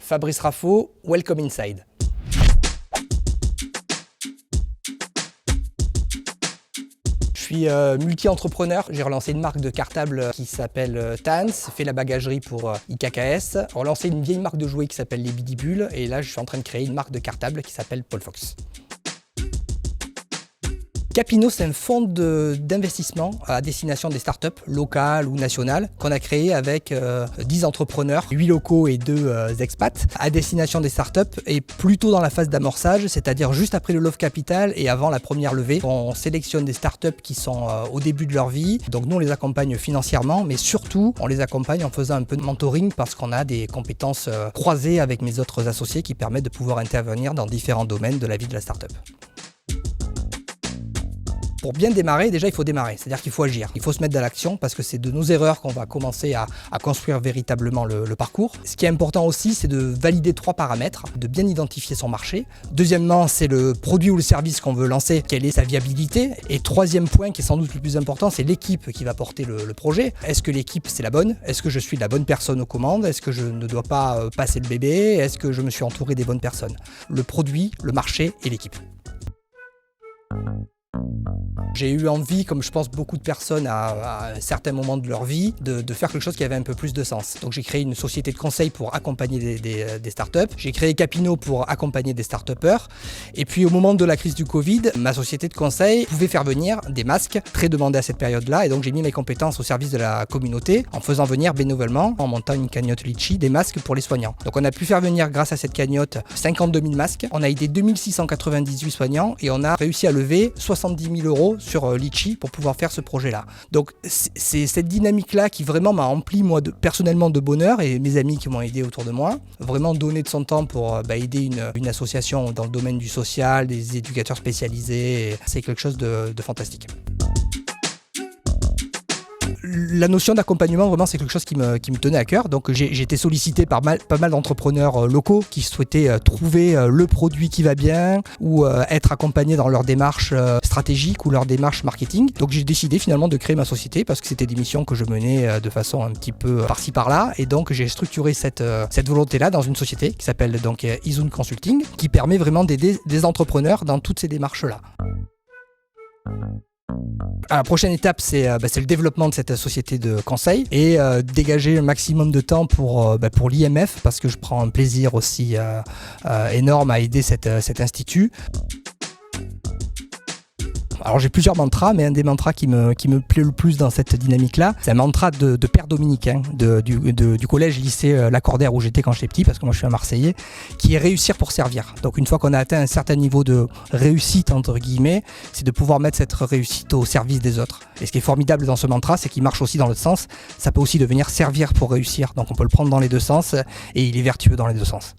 Fabrice Raffo, Welcome Inside. Je suis multi-entrepreneur. J'ai relancé une marque de cartable qui s'appelle Tans, fait la bagagerie pour IKKS, relancé une vieille marque de jouets qui s'appelle les Bidibules, et là je suis en train de créer une marque de cartable qui s'appelle Paul Fox. Capino, c'est un fonds d'investissement à destination des startups locales ou nationales qu'on a créé avec 10 entrepreneurs, 8 locaux et 2 expats à destination des startups et plutôt dans la phase d'amorçage, c'est-à-dire juste après le Love Capital et avant la première levée. On sélectionne des startups qui sont au début de leur vie, donc nous on les accompagne financièrement, mais surtout on les accompagne en faisant un peu de mentoring parce qu'on a des compétences croisées avec mes autres associés qui permettent de pouvoir intervenir dans différents domaines de la vie de la startup. Pour bien démarrer, déjà il faut démarrer, c'est-à-dire qu'il faut agir, il faut se mettre dans l'action parce que c'est de nos erreurs qu'on va commencer à construire véritablement le parcours. Ce qui est important aussi, c'est de valider 3 paramètres, de bien identifier son marché. Deuxièmement, c'est le produit ou le service qu'on veut lancer, quelle est sa viabilité. Et troisième point, qui est sans doute le plus important, c'est l'équipe qui va porter le projet. Est-ce que l'équipe c'est la bonne? Est-ce que je suis la bonne personne aux commandes? Est-ce que je ne dois pas passer le bébé? Est-ce que je me suis entouré des bonnes personnes? Le produit, le marché et l'équipe. J'ai eu envie, comme je pense beaucoup de personnes à un certain moment de leur vie, de faire quelque chose qui avait un peu plus de sens. Donc j'ai créé une société de conseil pour accompagner des startups. J'ai créé Capino pour accompagner des start-upers. Et puis au moment de la crise du Covid, ma société de conseil pouvait faire venir des masques très demandés à cette période-là. Et donc j'ai mis mes compétences au service de la communauté en faisant venir bénévolement, en montant une cagnotte Litchi, des masques pour les soignants. Donc on a pu faire venir grâce à cette cagnotte 52 000 masques. On a aidé 2698 soignants et on a réussi à lever 70 000 € sur Litchi pour pouvoir faire ce projet-là. Donc c'est cette dynamique-là qui vraiment m'a rempli moi personnellement de bonheur et mes amis qui m'ont aidé autour de moi. Vraiment donner de son temps pour aider une association dans le domaine du social, des éducateurs spécialisés, c'est quelque chose de fantastique. La notion d'accompagnement, vraiment, c'est quelque chose qui me tenait à cœur. Donc, j'ai été sollicité par pas mal d'entrepreneurs locaux qui souhaitaient trouver le produit qui va bien ou être accompagnés dans leur démarche stratégique ou leur démarche marketing. Donc, j'ai décidé finalement de créer ma société parce que c'était des missions que je menais de façon un petit peu par-ci par-là. Et donc, j'ai structuré cette volonté-là dans une société qui s'appelle donc Izun Consulting, qui permet vraiment d'aider des entrepreneurs dans toutes ces démarches-là. La prochaine étape, c'est le développement de cette société de conseil et dégager un maximum de temps pour l'IMF parce que je prends un plaisir aussi énorme à aider cet institut. Alors j'ai plusieurs mantras, mais un des mantras qui me plaît le plus dans cette dynamique-là, c'est un mantra de père dominicain du collège lycée Lacordaire où j'étais quand j'étais petit, parce que moi je suis un Marseillais, qui est réussir pour servir. Donc une fois qu'on a atteint un certain niveau de réussite, entre guillemets, c'est de pouvoir mettre cette réussite au service des autres. Et ce qui est formidable dans ce mantra, c'est qu'il marche aussi dans l'autre sens. Ça peut aussi devenir servir pour réussir. Donc on peut le prendre dans les deux sens et il est vertueux dans les deux sens.